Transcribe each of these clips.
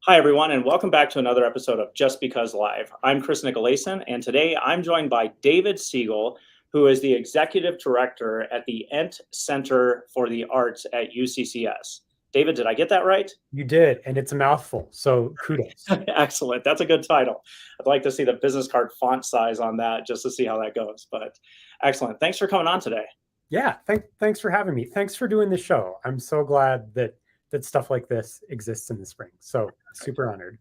Hi, everyone, and welcome back to another episode of Just Because Live. I'm Chris Nicolason, and today I'm joined by David Siegel, who is the Executive Director at the Ent Center for the Arts at UCCS. David, did I get that right? You did, and it's a mouthful, so kudos. Excellent. That's a good title. I'd like to see the business card font size on that just to see how that goes. But excellent. Thanks for coming on today. Yeah, thanks for having me. Thanks for doing the show. I'm so glad that stuff like this exists in the spring. So super honored.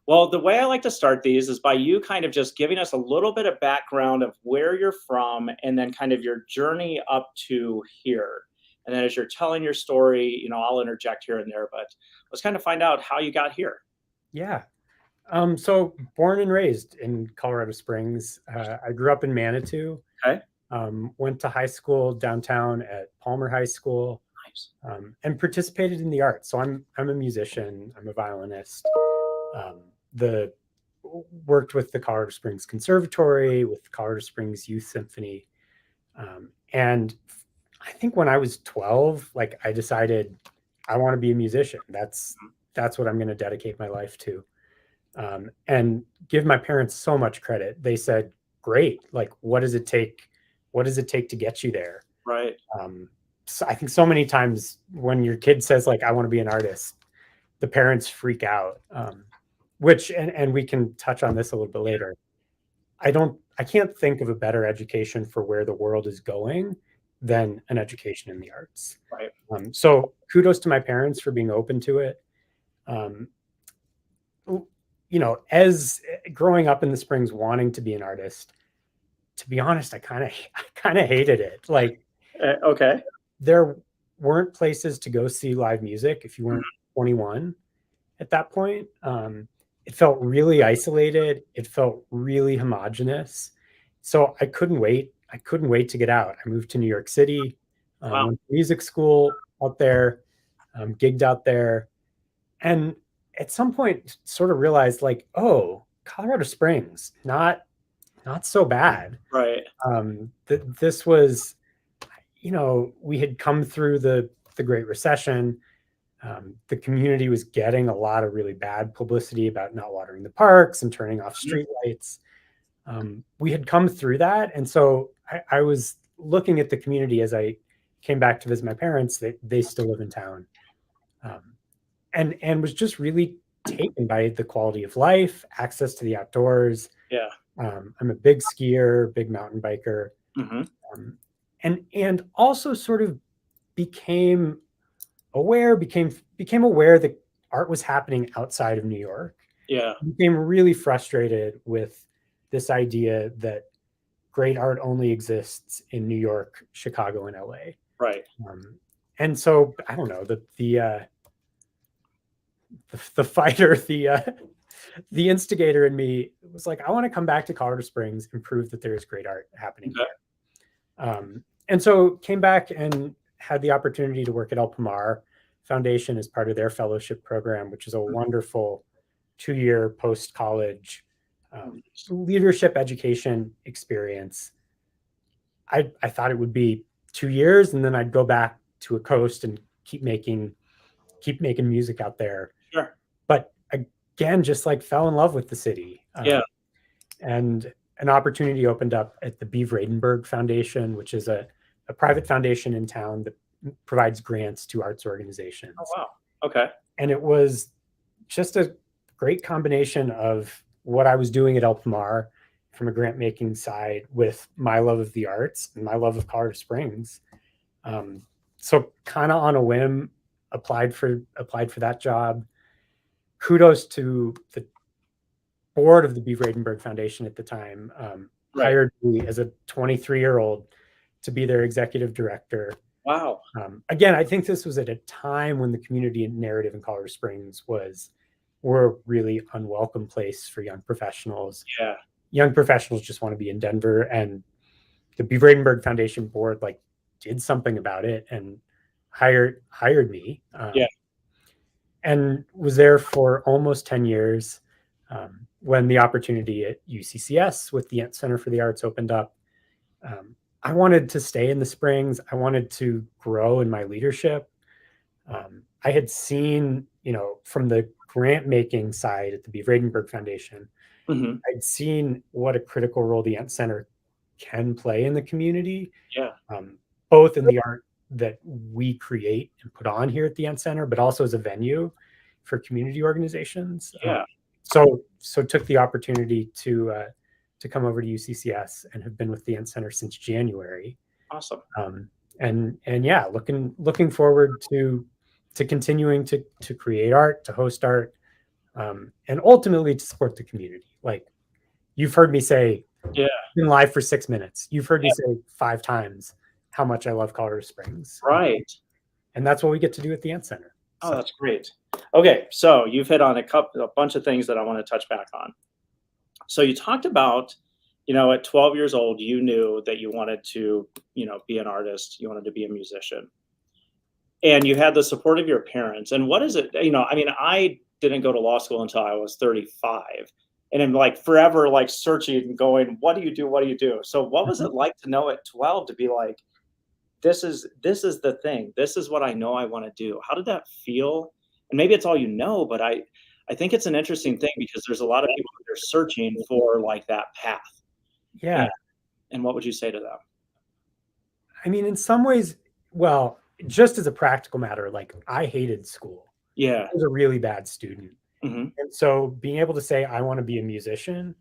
Well, the way I like to start these is by you kind of just giving us a little bit of background of where you're from and then kind of your journey up to here. And then as you're telling your story, I'll interject here and there, but let's kind of find out how you got here. Yeah. So born and raised in Colorado Springs. I grew up in Manitou. Okay. Went to high school downtown at Palmer High School. Nice. And participated in the arts. So I'm a musician. I'm a violinist. Worked with the Colorado Springs Conservatory, with Colorado Springs Youth Symphony. And I think when I was 12, I decided I want to be a musician. That's what I'm going to dedicate my life to. And give my parents so much credit. They said, great. What does it take? What does it take to get you there? Right. So I think so many times when your kid says I want to be an artist, the parents freak out. And we can touch on this a little bit later. I can't think of a better education for where the world is going than an education in the arts. Right. So kudos to my parents for being open to it. As growing up in the Springs, wanting to be an artist, to be honest, I kind of hated it. Okay. There weren't places to go see live music if you weren't 21 at that point. It felt really isolated. It felt really homogenous. So I couldn't wait. I couldn't wait to get out. I moved to New York City, Wow. went to music school out there, gigged out there. And at some point sort of realized oh, Colorado Springs, not so bad. Right. This was, we had come through the Great Recession. The community was getting a lot of really bad publicity about not watering the parks and turning off streetlights. We had come through that. And so I was looking at the community as I came back to visit my parents. They still live in town. And was just really taken by the quality of life, access to the outdoors. Yeah. I'm a big skier, big mountain biker. Mm-hmm. And also sort of became aware that art was happening outside of New York. Yeah. Became really frustrated with this idea that great art only exists in New York, Chicago, and LA. Right. And so I don't know, the fighter, the instigator in me was I want to come back to Colorado Springs and prove that there is great art happening there. And so came back and had the opportunity to work at El Pomar Foundation as part of their fellowship program, which is a wonderful 2-year post-college leadership education experience. I thought it would be 2 years, and then I'd go back to a coast and keep making music out there. Sure. But again, just fell in love with the city. Yeah. And an opportunity opened up at the B. Vredenberg Foundation, which is a private foundation in town that provides grants to arts organizations. Oh, wow. Okay. And it was just a great combination of what I was doing at El Pomar from a grant making side with my love of the arts and my love of Colorado Springs. So kind of on a whim, applied for that job. Kudos to the board of the B. Vredenberg Foundation at the time, hired me as a 23-year-old to be their executive director. Wow. Again, I think this was at a time when the community narrative in Colorado Springs were a really unwelcome place for young professionals. Yeah. Young professionals just want to be in Denver, and the B. Vredenberg Foundation board did something about it and hired me. And was there for almost 10 years. When the opportunity at UCCS with the Ent Center for the Arts opened up, I wanted to stay in the Springs. I wanted to grow in my leadership. I had seen, from the grant making side at the B. Vradenburg Foundation, Mm-hmm. I'd seen what a critical role the Ent Center can play in the community, Yeah. both in the art that we create and put on here at the Ent Center, but also as a venue for community organizations. Yeah. So took the opportunity to come over to UCCS and have been with the Ent Center since January. Awesome. And yeah, looking forward to continuing to create art, to host art, and ultimately to support the community. Like you've heard me say, Yeah. been live for 6 minutes. You've heard me say 5 times how much I love Colorado Springs. Right. And that's what we get to do at the Ent Center. Oh, that's great. Okay, so you've hit on a bunch of things that I want to touch back on. So you talked about, at 12 years old, you knew that you wanted to, be an artist, you wanted to be a musician. And you had the support of your parents. And what is it, I didn't go to law school until I was 35. And I'm like forever like searching and going, what do you do? What do you do? So what was it like to know at 12 to be like, this is the thing. This is what I know I want to do. How did that feel? And maybe it's all you know, but I think it's an interesting thing because there's a lot of people that are searching for like that path. Yeah. And what would you say to them? I mean, in some ways, well, just as a practical matter, like I hated school. Yeah. I was a really bad student. Mm-hmm. And so being able to say I want to be a musician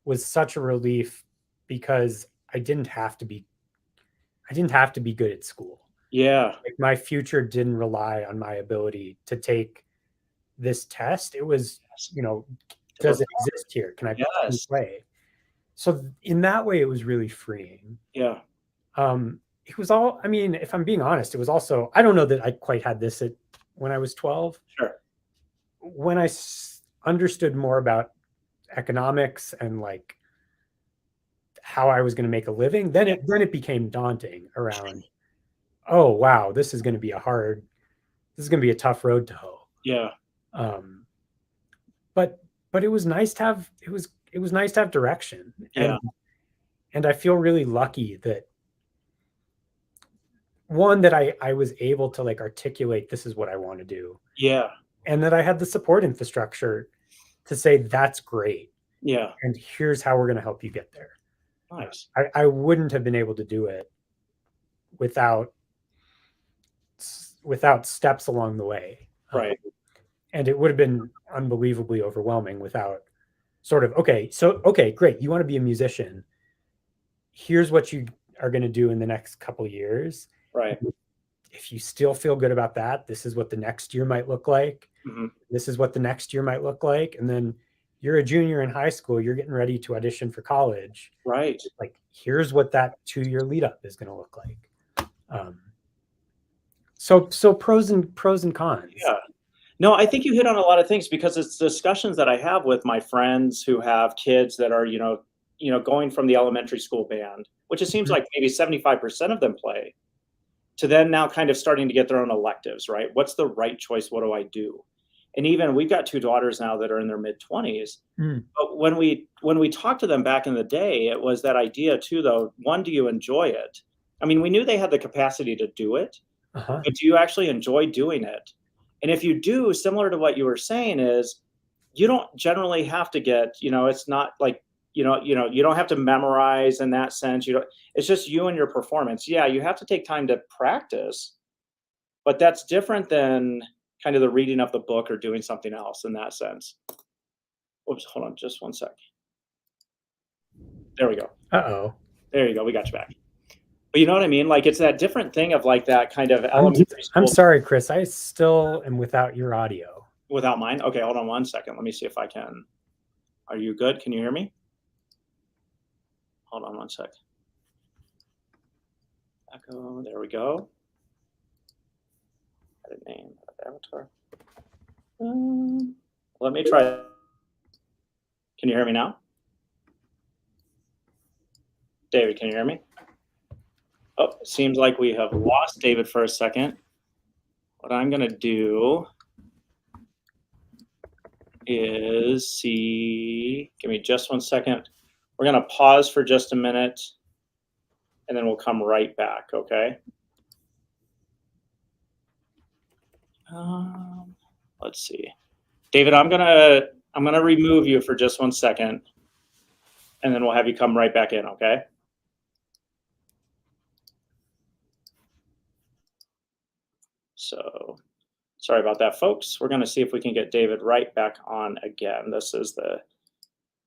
was such a relief because I didn't have to be good at school. Yeah. Like my future didn't rely on my ability to take this test. It was, does it exist here? Can I play? So in that way, it was really freeing. Yeah. It was all, I mean, if I'm being honest, it was also, I don't know that I quite had this when I was 12. Sure. When I understood more about economics and like how I was going to make a living, then it became daunting around, oh, wow, this is going to be a tough road to hoe. Yeah. But it was nice to have, it was nice to have direction. Yeah. And I feel really lucky that one, that I was able to like articulate, this is what I want to do. Yeah. And that I had the support infrastructure to say, that's great. Yeah. And here's how we're going to help you get there. Nice. I wouldn't have been able to do it without steps along the way. Right. And it would have been unbelievably overwhelming without sort of, okay, great. You want to be a musician. Here's what you are going to do in the next couple of years. Right. If you still feel good about that, this is what the next year might look like. Mm-hmm. This is what the next year might look like. And then you're a junior in high school, you're getting ready to audition for college. Right. Like, here's what that 2-year lead up is going to look like. So pros and cons. Yeah. No, I think you hit on a lot of things because it's discussions that I have with my friends who have kids that are, going from the elementary school band, which it seems like maybe 75% of them play, to then now kind of starting to get their own electives, right? What's the right choice? What do I do? And even we've got 2 daughters now that are in their mid-20s. But when we talked to them back in the day, it was that idea too, though. One, do you enjoy it? I mean, we knew they had the capacity to do it, but do you actually enjoy doing it? And if you do, similar to what you were saying, is you don't generally have to get, it's not like, you don't have to memorize in that sense. It's just you and your performance. Yeah, you have to take time to practice, but that's different than kind of the reading of the book or doing something else in that sense. Oops, hold on just one sec. There we go. Uh-oh. There you go. We got you back. But you know what I mean? Like, it's that different thing of like that kind of elementary school. I'm sorry, Chris. I still am without your audio. Without mine? Okay, hold on one second. Let me see if I can. Are you good? Can you hear me? Hold on one sec. Echo. There we go. Edit name. Avatar. Let me try. Can you hear me now? David, can you hear me? Oh, seems like we have lost David for a second. What I'm going to do is give me just 1 second. We're going to pause for just a minute, and then we'll come right back, okay? Let's see. David, I'm gonna remove you for just 1 second, and then we'll have you come right back in, okay? So sorry about that, folks. We're gonna see if we can get David right back on again. This is the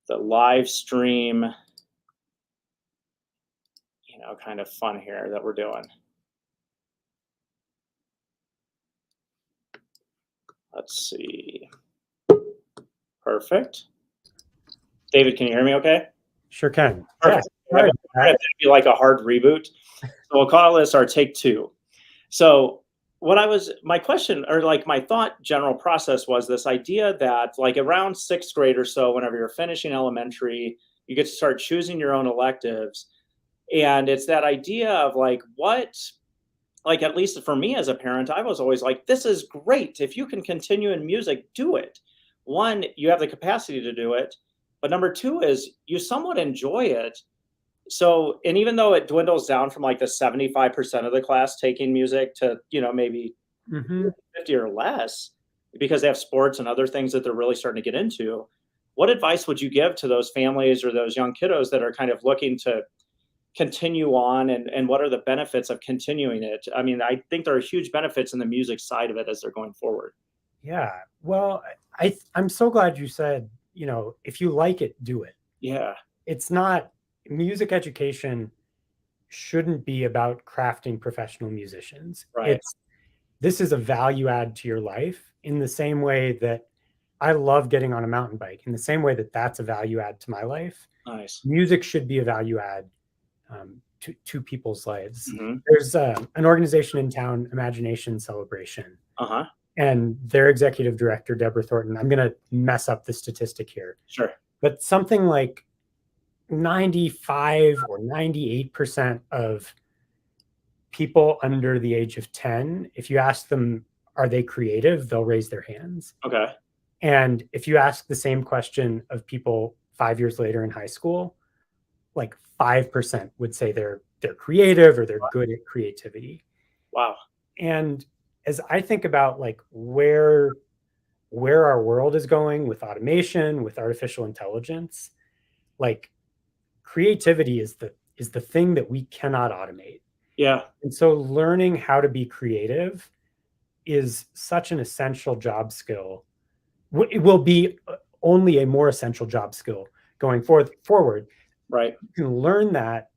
live stream, kind of fun here that we're doing. Let's see. Perfect. David, can you hear me okay? Sure can. Perfect. Yeah. That'd be like a hard reboot. So we'll call this our take 2. So my question, or like my thought general process, was this idea that like around 6th grade or so, whenever you're finishing elementary, you get to start choosing your own electives. And it's that idea of like at least for me as a parent, I was always like, this is great. If you can continue in music, do it. One, you have the capacity to do it. But number 2 is you somewhat enjoy it. So, and even though it dwindles down from like the 75% of the class taking music to, maybe 50 or less, because they have sports and other things that they're really starting to get into, what advice would you give to those families or those young kiddos that are kind of looking to continue on, and what are the benefits of continuing it? I mean, I think there are huge benefits in the music side of it as they're going forward. Yeah. Well, I'm so glad you said, if you like it, do it. Yeah. It's not, music education shouldn't be about crafting professional musicians. Right. This is a value add to your life, in the same way that I love getting on a mountain bike, in the same way that that's a value add to my life. Nice. Music should be a value add to people's lives. Mm-hmm. There's an organization in town, Imagination Celebration. Uh-huh. And their executive director, Deborah Thornton, I'm going to mess up the statistic here. Sure. But something like 95 or 98% of people under the age of 10, if you ask them, are they creative, they'll raise their hands. Okay. And if you ask the same question of people 5 years later in high school, like 5% would say they're creative or they're good at creativity. Wow. And as I think about like where our world is going with automation, with artificial intelligence, like creativity is the thing that we cannot automate. Yeah. And so learning how to be creative is such an essential job skill. It will be only a more essential job skill going forward. Right. You can learn that,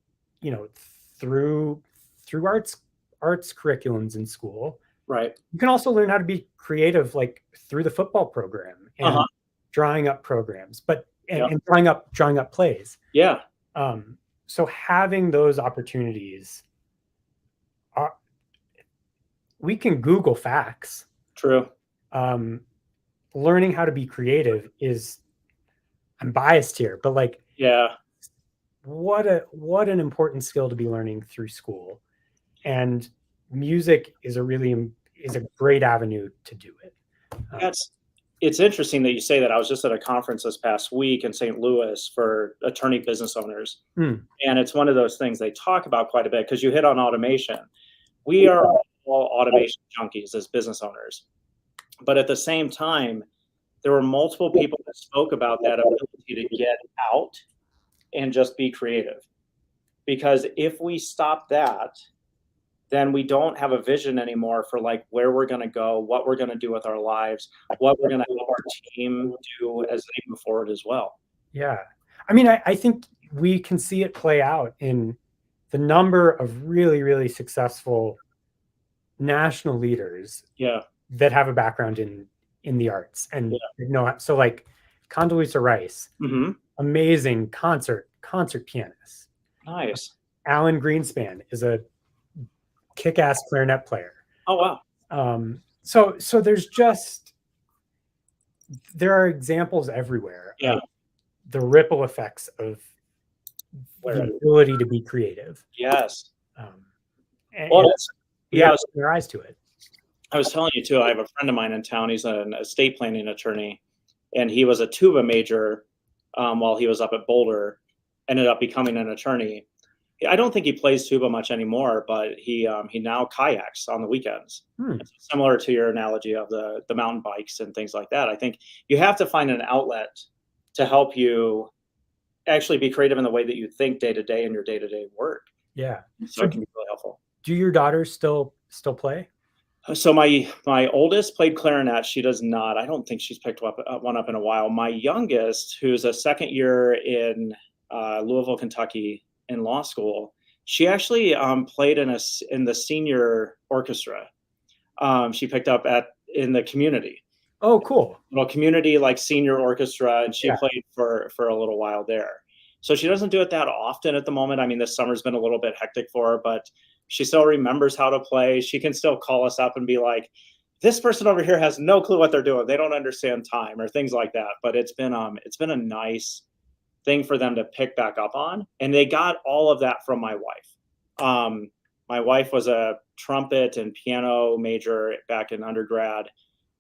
through arts curriculums in school. Right. You can also learn how to be creative, like through the football program and drawing up programs, and drawing up plays. Yeah. So having those opportunities, we can Google facts. True. Learning how to be creative is, I'm biased here, but like, yeah, what an important skill to be learning through school. And music is a great avenue to do it. It's interesting that you say that. I was just at a conference this past week in St. Louis for attorney business owners. And it's one of those things they talk about quite a bit, because you hit on automation. We are all automation junkies as business owners. But at the same time, there were multiple people that spoke about that ability to get out and just be creative. Because if we stop that, then we don't have a vision anymore for like where we're going to go, what we're going to do with our lives, what we're going to help our team do as they move forward as well. Yeah. I mean, I think we can see it play out in the number of really, really successful national leaders that have a background in the arts. And so like Condoleezza Rice, amazing concert pianist. Nice. Alan Greenspan is a kick-ass clarinet player. Oh, wow. So there are examples everywhere of the ripple effects of the ability to be creative. Yes. Their eyes to it. I was telling you too, I have a friend of mine in town. He's an estate planning attorney, and he was a tuba major while he was up at Boulder, ended up becoming an attorney. I don't think he plays tuba much anymore, but he now kayaks on the weekends. Hmm. It's similar to your analogy of the mountain bikes and things like that. I think you have to find an outlet to help you actually be creative in the way that you think day to day in your day to day work. Yeah. So So it can be really helpful. do your daughters still play? So my oldest played clarinet. She does not. I don't think she's picked one up in a while. My youngest, who's a second year in Louisville, Kentucky, in law school, she actually played in the senior orchestra. She picked up at in the community, Oh, cool. little community like senior orchestra, and she Yeah. played for a little while there. So she doesn't do it that often at the moment. I mean, this summer's been a little bit hectic for her, but she still remembers how to play. She can still call us up and be like, "This person over here has no clue what they're doing. They don't understand time," or things like that. But it's been a nice thing for them to pick back up on, and they got all of that from my wife. My wife was a trumpet and piano major back in undergrad,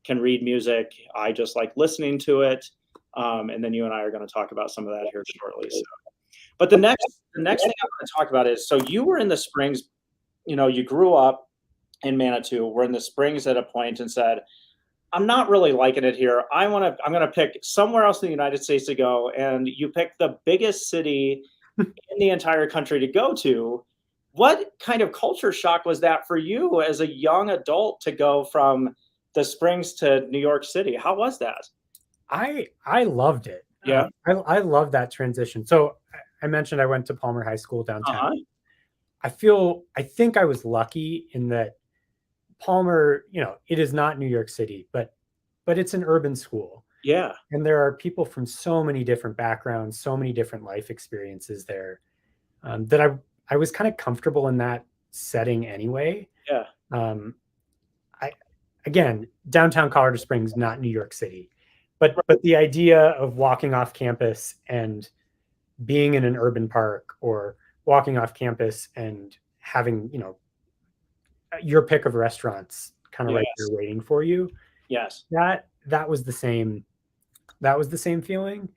can read music. I just like listening to it. And then you and I are going to talk about some of that here shortly. So. But the next thing I want to talk about is, so you were in the Springs, you grew up in Manitou, were in the Springs at a point and said, I'm not really liking it here. I'm going to pick somewhere else in the United States to go. And you picked the biggest city in the entire country to go to. What kind of culture shock was that for you as a young adult to go from the Springs to New York City? How was that? I loved it. Yeah. I love that transition. So I mentioned I went to Palmer High School downtown. Uh-huh. I think I was lucky in that Palmer, it is not New York City, but it's an urban school. Yeah. And there are people from so many different backgrounds, so many different life experiences there, that I was kind of comfortable in that setting anyway. Yeah. Again, downtown Colorado Springs, not New York City, but the idea of walking off campus and being in an urban park, or walking off campus and having, your pick of restaurants kind of right Yes. there waiting for you. Yes. That was the same feeling.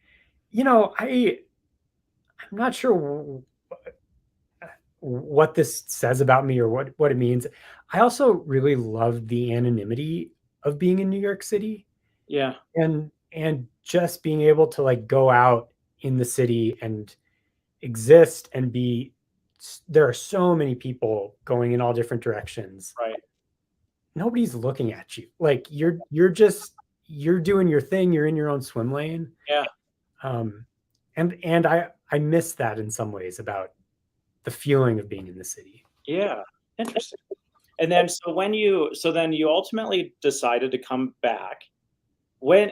I'm not sure what this says about me or what it means. I also really loved the anonymity of being in New York City. Yeah. And just being able to like go out in the city and exist and be, there are so many people going in all different directions. Right. Nobody's looking at you. Like you're doing your thing. You're in your own swim lane. Yeah. And I miss that in some ways about the feeling of being in the city. Yeah. Interesting. And then then you ultimately decided to come back and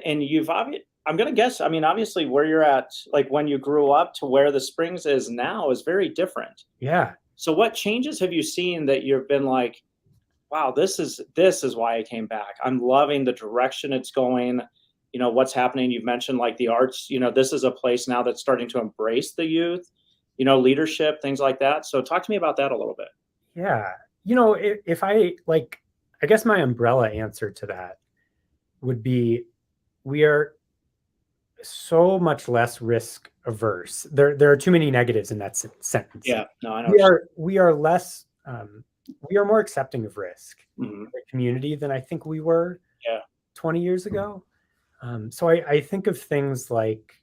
I'm going to guess, I mean, obviously where you're at, like when you grew up to where the Springs is now is very different. Yeah. So what changes have you seen that you've been like, wow, this is why I came back. I'm loving the direction it's going. What's happening. You've mentioned like the arts, this is a place now that's starting to embrace the youth, leadership, things like that. So talk to me about that a little bit. Yeah. If I like, I guess my umbrella answer to that would be, we are so much less risk averse. There are too many negatives in that sentence. Yeah, no, I know. We are less, we are more accepting of risk Mm-hmm. in the community than I think we were 20 years ago. So I think of things like,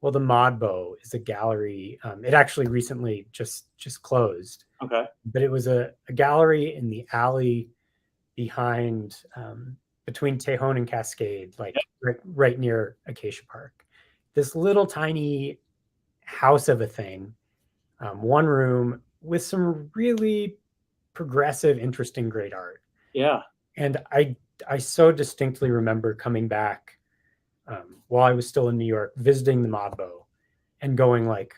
well, the Modbo is a gallery. It actually recently just closed. Okay. But it was a gallery in the alley behind, between Tejon and Cascade, like right near Acacia Park. This little tiny house of a thing, one room with some really progressive, interesting, great art. Yeah. And I so distinctly remember coming back while I was still in New York, visiting the Modbo and going like,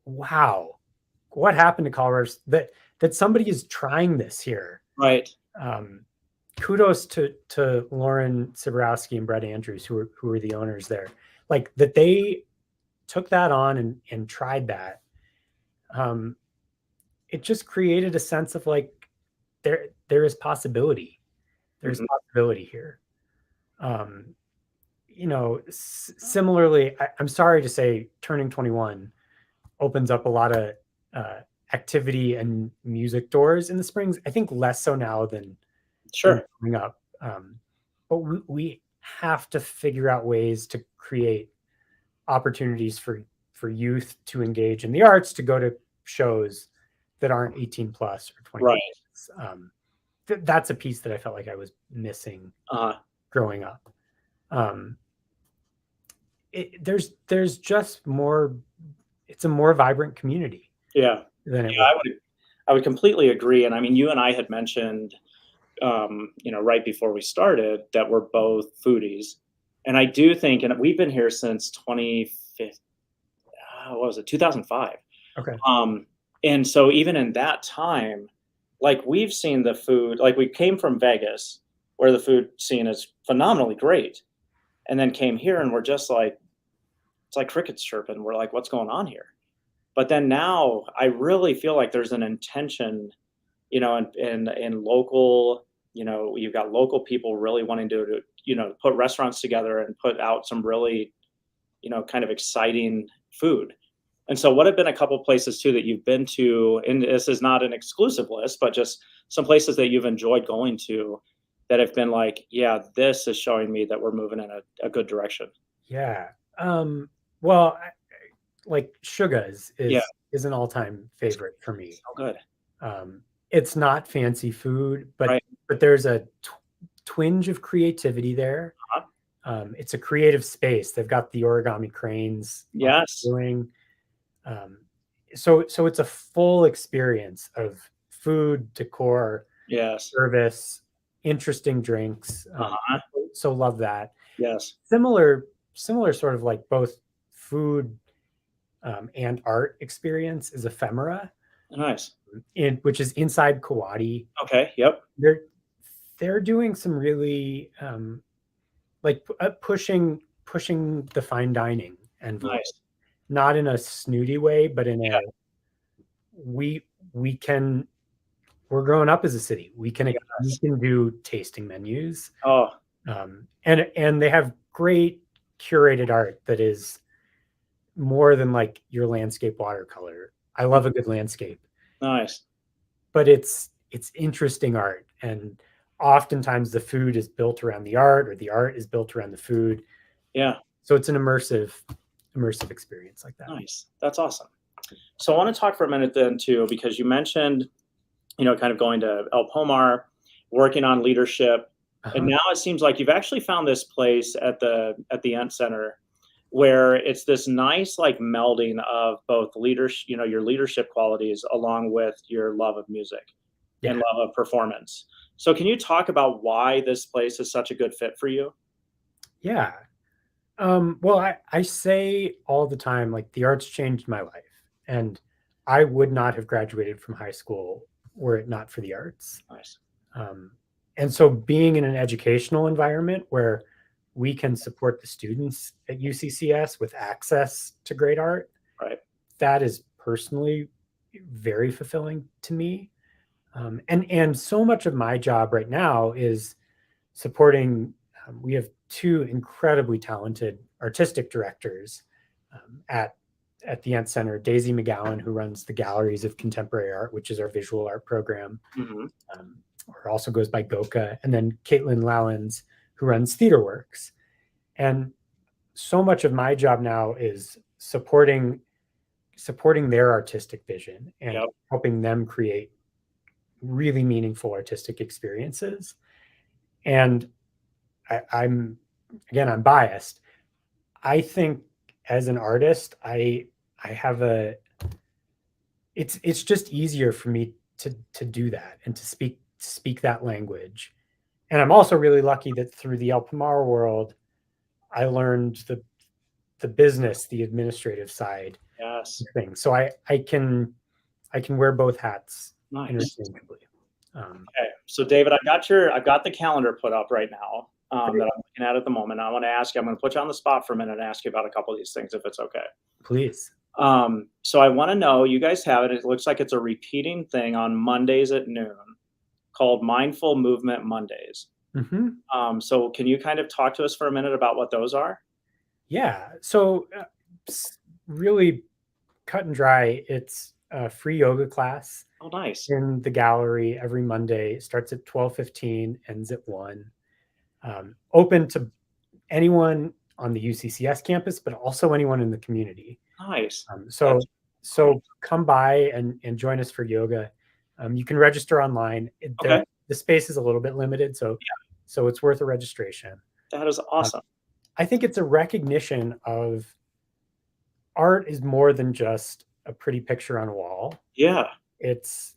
wow, what happened to Colorado that somebody is trying this here. Right. Kudos to Lauren Siborowski and Brett Andrews, who were the owners there, like that they took that on and tried that. It just created a sense of like, there is possibility. There's possibility here. Similarly, I'm sorry to say, turning 21 opens up a lot of activity and music doors in the Springs. I think less so now than Sure. growing up. But we have to figure out ways to create opportunities for youth to engage in the arts, to go to shows that aren't 18 plus or 21. Right. That's a piece that I felt like I was missing growing up. There's just more. It's a more vibrant community. Yeah. Than it Yeah, was. I would completely agree. And I mean, you and I had mentioned, right before we started, that we're both foodies. And I do think, and we've been here since 2015, what was it, 2005. Okay. And so even in that time, like we've seen the food, like we came from Vegas, where the food scene is phenomenally great, and then came here and we're just like, it's like crickets chirping. We're like, what's going on here? But then now I really feel like there's an intention, in local, you've got local people really wanting to put restaurants together and put out some really, kind of exciting food. And so what have been a couple places too that you've been to, and this is not an exclusive list, but just some places that you've enjoyed going to that have been like, yeah, this is showing me that we're moving in a good direction. Yeah. Well, like Sugar's Yeah. is an all-time favorite for me. So good. It's not fancy food, but Right. there's a twinge of creativity there. It's a creative space. They've got the origami cranes. Yes. Doing. So it's a full experience of food, decor, Yes. service, interesting drinks. So love that. Yes. Similar sort of like both food and art experience is Ephemera. Nice. Which is inside Kawadi. Okay. Yep. They're doing some really pushing the fine dining envelope. Nice. Not in a snooty way, but in a we're growing up as a city. We can do tasting menus. And they have great curated art that is more than like your landscape watercolor. I love a good landscape. Nice. But it's interesting art, and oftentimes the food is built around the art, or the art is built around the food. Yeah. So it's an immersive experience like that. Nice. That's awesome. So I want to talk for a minute then too, because you mentioned, kind of going to El Pomar, working on leadership. And now it seems like you've actually found this place at the Ent Center where it's this nice like melding of both leadership, your leadership qualities along with your love of music and love of performance. So can you talk about why this place is such a good fit for you? Yeah. Well, I say all the time, like the arts changed my life, and I would not have graduated from high school were it not for the arts. Nice. And so being in an educational environment where we can support the students at UCCS with access to great art, right, that is personally very fulfilling to me. And so much of my job right now is supporting. We have two incredibly talented artistic directors at the Ent Center, Daisy McGowan, who runs the Galleries of Contemporary Art, which is our visual art program, or also goes by Goka, and then Caitlin Lallens, who runs TheaterWorks. And so much of my job now is supporting their artistic vision and helping them create really meaningful artistic experiences. And I'm biased. I think as an artist, I have it's just easier for me to do that and to speak that language. And I'm also really lucky that through the El Pomar world, I learned the business, the administrative side of things. So I can wear both hats interchangeably. Okay, so David, I've got the calendar put up right now that I'm looking at the moment. I want to ask you, I'm going to put you on the spot for a minute and ask you about a couple of these things, if it's okay. Please. So I want to know, you guys have it. It looks like it's a repeating thing on Mondays at noon called Mindful Movement Mondays. So can you kind of talk to us for a minute about what those are? Yeah. So really cut and dry, it's a free yoga class Oh, nice. in the gallery every Monday. It starts at 12:15, ends at 1. Open to anyone on the UCCS campus, but also anyone in the community. Nice. Um, That's so so come by and join us for yoga. You can register online. okay. The space is a little bit limited, so it's worth a registration. That is awesome. I think it's a recognition of art is more than just a pretty picture on a wall. Yeah. It's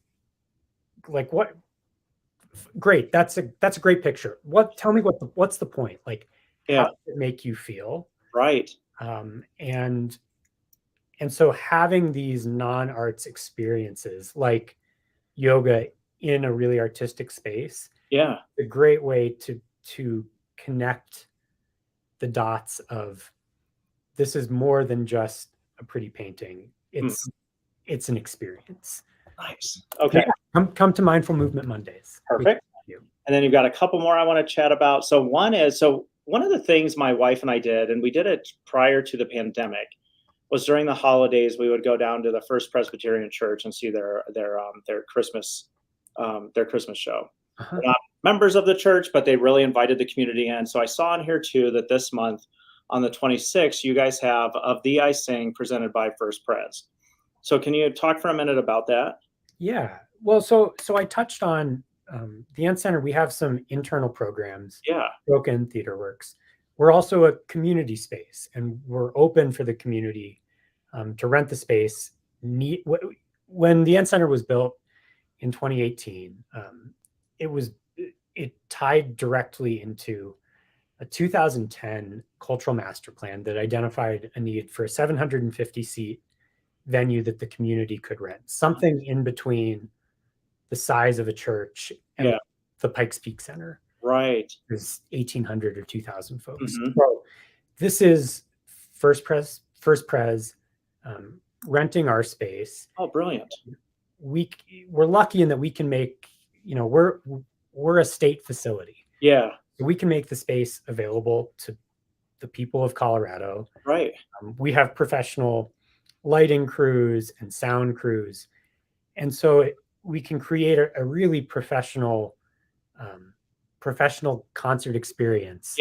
like what great. That's a great picture. Tell me what's the point? Like how Yeah. does it make you feel? Right. Um, and and so having these non-arts experiences like yoga in a really artistic space, Yeah. a great way to connect the dots of this is more than just a pretty painting. Hmm. It's an experience. Nice. Okay. Yeah, come to Mindful Movement Mondays. Perfect. And then you've got a couple more I want to chat about. So one of the things my wife and I did, and we did it prior to the pandemic, was during the holidays we would go down to the First Presbyterian Church and see their Christmas show. Uh-huh. We're not members of the church, but they really invited the community in. So I saw in here too that this month on the 26th, you guys have Of Thee I Sing presented by First Pres. So can you talk for a minute about that? Yeah. Well, so I touched on the Ent Center. We have some internal programs. Yeah. Broken Theater Works. We're also a community space, and we're open for the community to rent the space. When the Ent Center was built in 2018, it tied directly into a 2010 cultural master plan that identified a need for a 750 seat venue that the community could rent, something in between the size of a church and the Pikes Peak Center. Right. Is 1,800 or 2,000 folks. Mm-hmm. So this is First Pres renting our space. Oh, brilliant. We're lucky in that we can make, we're a state facility. Yeah. So we can make the space available to the people of Colorado. Right. We have professional lighting crews and sound crews. And so we can create a really professional concert experience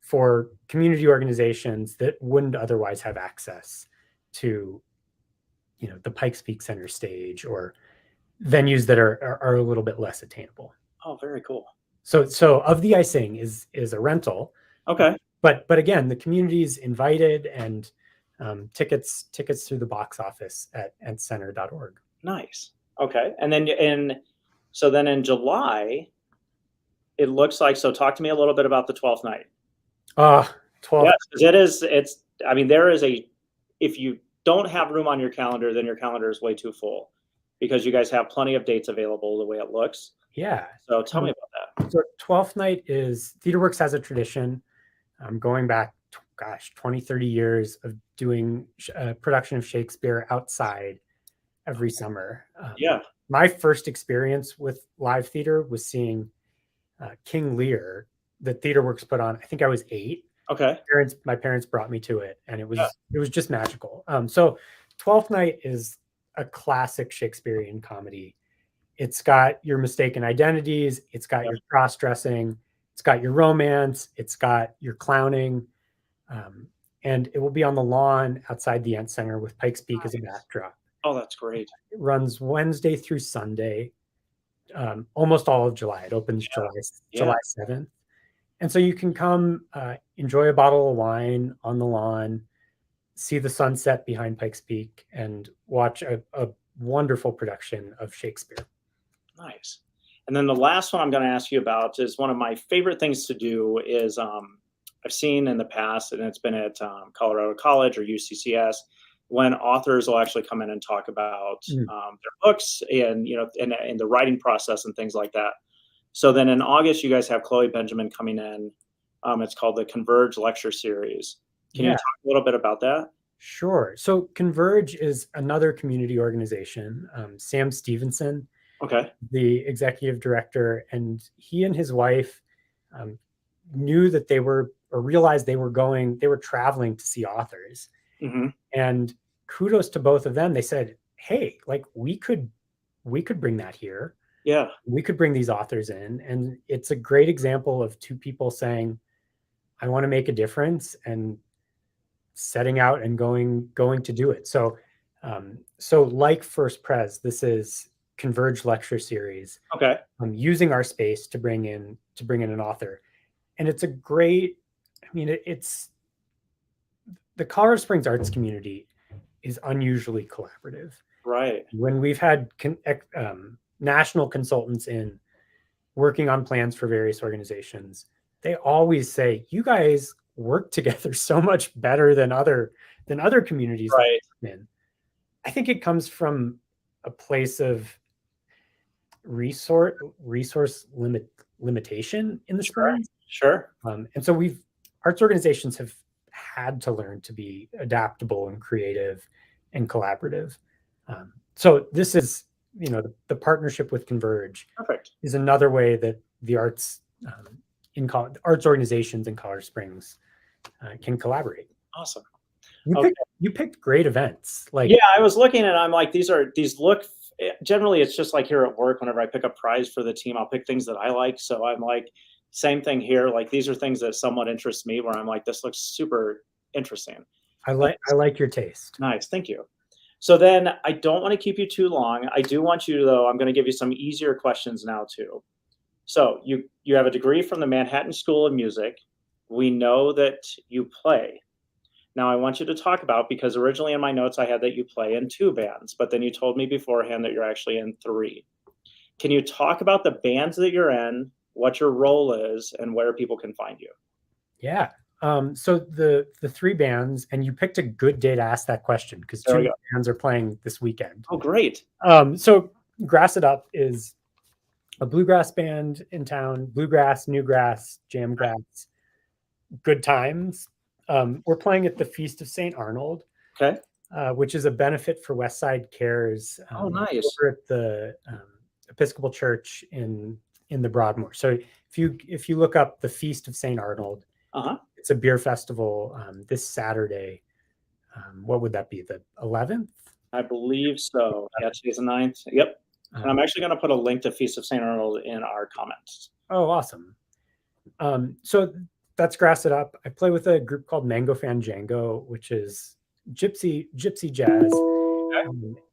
for community organizations that wouldn't otherwise have access to, the Pikes Peak Center stage or venues that are a little bit less attainable. Oh, very cool. So Of Thee I Sing is a rental. Okay. But again, the community's invited, and tickets through the box office at entcenter.org. Nice. Okay. And then in July, it looks like, so talk to me a little bit about the 12th night. 12th. Yes, if you don't have room on your calendar, then your calendar is way too full, because you guys have plenty of dates available the way it looks. Yeah. So tell me about that. So 12th night is, TheaterWorks has a tradition going back, 20, 30 years of doing production of Shakespeare outside every summer. My first experience with live theater was seeing King Lear that TheaterWorks put on. I think I was 8. Okay. My parents brought me to it, and it was just magical. So 12th night is a classic Shakespearean comedy. It's got your mistaken identities. It's got your cross-dressing. It's got your romance. It's got your clowning. And it will be on the lawn outside the Ent Center with Pikes Peak as a backdrop. Oh, that's great. It runs Wednesday through Sunday, almost all of July. It opens July 7th. And so you can come enjoy a bottle of wine on the lawn, see the sunset behind Pikes Peak, and watch a wonderful production of Shakespeare. Nice. And then the last one I'm going to ask you about is one of my favorite things to do is I've seen in the past, and it's been at Colorado College or UCCS, when authors will actually come in and talk about their books and, and the writing process and things like that. So then in August, you guys have Chloe Benjamin coming in. It's called the Converge Lecture Series. Can you talk a little bit about that? Sure. So Converge is another community organization. Sam Stevenson, the executive director, and he and his wife knew that realized they were traveling to see authors. Mm-hmm. And kudos to both of them. They said, hey, like we could bring that here. Yeah. We could bring these authors in, and it's a great example of two people saying, I want to make a difference, and setting out and going to do it. So like First Pres, this is Converge lecture series, Okay. using our space to bring in an author. And it's a great, I mean, it's the Colorado Springs arts community is unusually collaborative. Right. When we've had national consultants in working on plans for various organizations, they always say, you guys work together so much better than other communities Right. that we're in. I think it comes from a place of resource limitation in the Springs. Sure. And so arts organizations have had to learn to be adaptable and creative and collaborative. So this is, the partnership with Converge Perfect. is another way that the arts arts organizations in Colorado Springs can collaborate. Awesome. You picked great events. Like, yeah, I was looking and I'm like, these look, generally it's just like here at work, whenever I pick a prize for the team, I'll pick things that I like. So I'm like, same thing here. Like, these are things that somewhat interest me, where I'm like, this looks super interesting. I like your taste. Nice. Thank you. So then I don't want to keep you too long. I do want you to, though, I'm going to give you some easier questions now too. So you have a degree from the Manhattan School of Music. We know that you play. Now I want you to talk about, because originally in my notes I had that you play in 2 bands, but then you told me beforehand that you're actually in 3. Can you talk about the bands that you're in, what your role is, and where people can find you? Yeah. So the 3 bands, and you picked a good day to ask that question, because 2 bands are playing this weekend. Oh, great. So Grass It Up is a bluegrass band in town, bluegrass, newgrass, jamgrass, good times. We're playing at the Feast of St. Arnold, Okay. Which is a benefit for Westside Cares. Oh, nice. Over at the Episcopal Church in the Broadmoor. So if you look up the Feast of St. Arnold, it's a beer festival this Saturday. What would that be? The 11th? I believe so. Yeah, today's the 9th. Yep. And I'm actually going to put a link to Feast of St. Arnold in our comments. Oh, awesome. So that's Grass It Up. I play with a group called Mango Fan Django, which is gypsy jazz.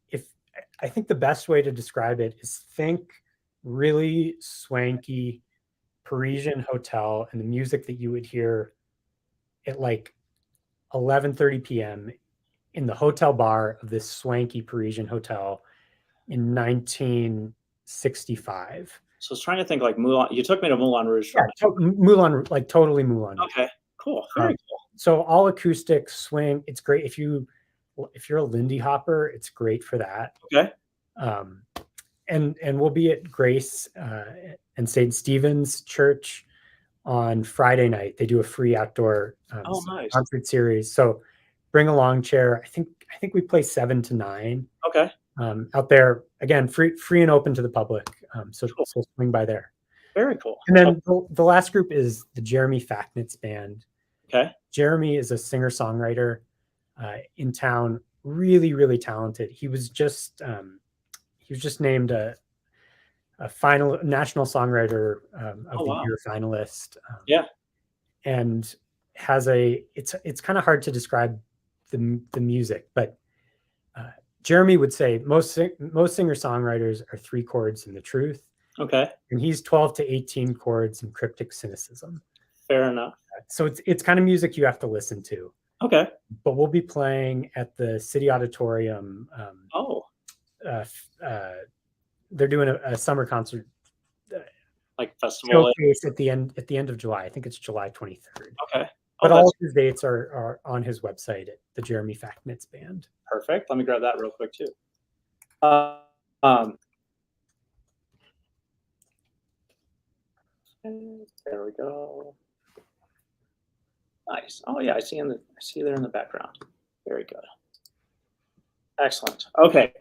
If I think the best way to describe it is, think really swanky Parisian hotel, and the music that you would hear at like 11:30 p.m. in the hotel bar of this swanky Parisian hotel in 1965. So I was trying to think, like Moulin. You took me to Moulin Rouge. Yeah, Moulin, like totally Moulin. Okay, cool. Very cool. So all acoustic swing. It's great if you're a Lindy hopper. It's great for that. Okay. And we'll be at Grace and St. Stephen's Church on Friday night. They do a free outdoor nice. concert series. So bring a lawn chair. I think we play 7 to 9. Okay. Out there, again, free and open to the public. So swing by there. Very cool. And then the last group is the Jeremy Facknitz Band. Okay. Jeremy is a singer-songwriter in town. Really, really talented. He was just named a national songwriter of the year finalist. And has it's kind of hard to describe the music, but Jeremy would say most singer-songwriters are 3 chords in the truth. Okay. And he's 12 to 18 chords in cryptic cynicism. Fair enough. So it's kind of music you have to listen to. Okay. But we'll be playing at the City Auditorium. They're doing a summer concert, like festival showcase at the end of July. I think it's July 23rd. Okay. But all of his dates are on his website at the Jeremy Facknitz Band. Perfect. Let me grab that real quick too. There we go. Nice. Oh yeah, I see there in the background. Very good. Excellent. Okay.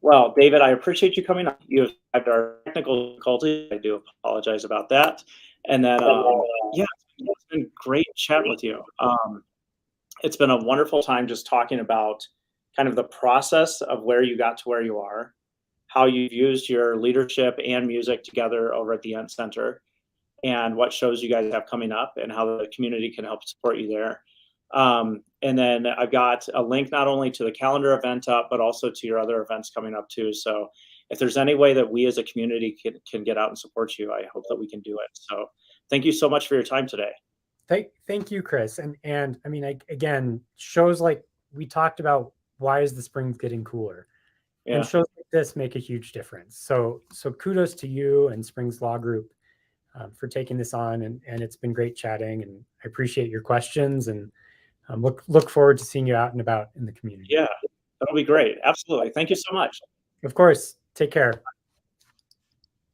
Well, David, I appreciate you coming on. You have solved our technical difficulty. I do apologize about that. And then, yeah, it's been great chatting with you. It's been a wonderful time just talking about kind of the process of where you got to where you are, how you've used your leadership and music together over at the Ent Center, and what shows you guys have coming up and how the community can help support you there. And then I've got a link not only to the calendar event up, but also to your other events coming up too. So if there's any way that we as a community can get out and support you, I hope that we can do it. So thank you so much for your time today. Thank you, Chris. And I mean, again, shows like we talked about, why is the Springs getting cooler? Yeah. And shows like this make a huge difference. So kudos to you and Springs Law Group for taking this on, and it's been great chatting, and I appreciate your questions, and look forward to seeing you out and about in the community. Yeah, that'll be great. Absolutely. Thank you so much. Of course. Take care.